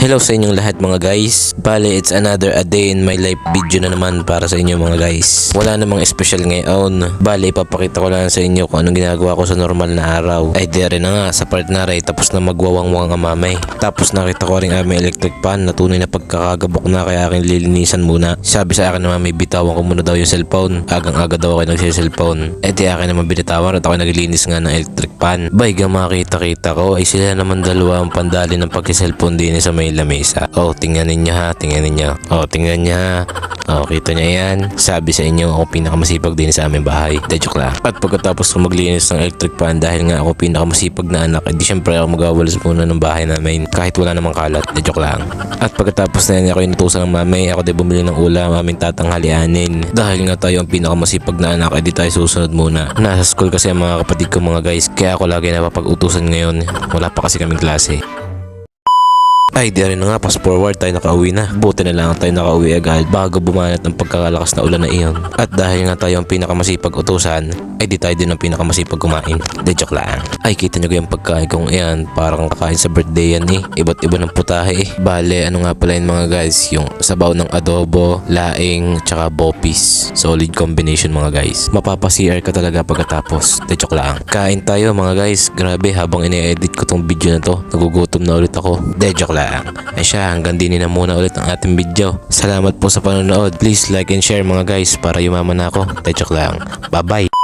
Hello sa inyong lahat mga guys. Bale, it's another a day in my life video na naman para sa inyo mga guys. Wala namang special ngayon. Bale, ipapakita ko lang sa inyo kung anong ginagawa ko sa normal na araw. Ay dire na nga, sa part na rin, tapos na magwawangwang ang mamay. Tapos nakita ko rin aming electric pan na tunay na pagkakagabok na kaya aking lilinisan muna. Sabi sa akin naman may bitawan ko muna daw yung cellphone. Agang-aga daw ako nagsi-cellphone. Eh di akin naman binitawan at ako naglilinis nga ng electric pan. Bayga makita-kita ko ay sila naman dalawa ang pandali ng pagki-cellphone din sa may lamesa. Oh, tingnan ninyo ha, tingnan ninyo. Oh, tingnan niya ha. Oh, kita niya yan. Sabi sa inyo ako pinakamasipag din sa aming bahay. De joke lang. At pagkatapos ko maglinis ng electric pan dahil nga ako pinakamasipag na anak, edi syempre ako magawalis muna ng bahay namin kahit wala namang kalat. De joke lang. At pagkatapos na yan ako inutusan ng mamay, ako din bumili ng ulam aming tatanghalianin. Dahil nga tayo ang pinakamasipag na anak, edi tayo susunod muna. Nasa school kasi ang mga kapatid ko mga guys, kaya ako lagi napapag-utusan ngayon. Wala pa kasi kaming klase. Ay, di rin na nga, fast forward tayo nakauwi na. Buti na lang tayo nakauwi agad bago bumanat ng pagkakalakas na ulan na iyon. At dahil nga tayo ang pinakamasipag utusan, ay di tayo din ang pinakamasipag kumain. De joke lang. Ay, kita nyo yung pagkain kong iyan, parang kakain sa birthday yan eh. Iba't iba ng putahe eh. Bale, ano nga pala yun mga guys, yung sabaw ng adobo, laing, tsaka bopis. Solid combination mga guys. Mapapa-CR ka talaga pagkatapos. De joke lang. Kain tayo mga guys. Grabe, habang ine-edit ko tong video na to, nagugutom na ulit ako. De joke lang. Ay siya, hanggang din na muna ulit ang ating video. Salamat po sa panonood. Please like and share mga guys para yumaman ako. De joke lang. Bye bye.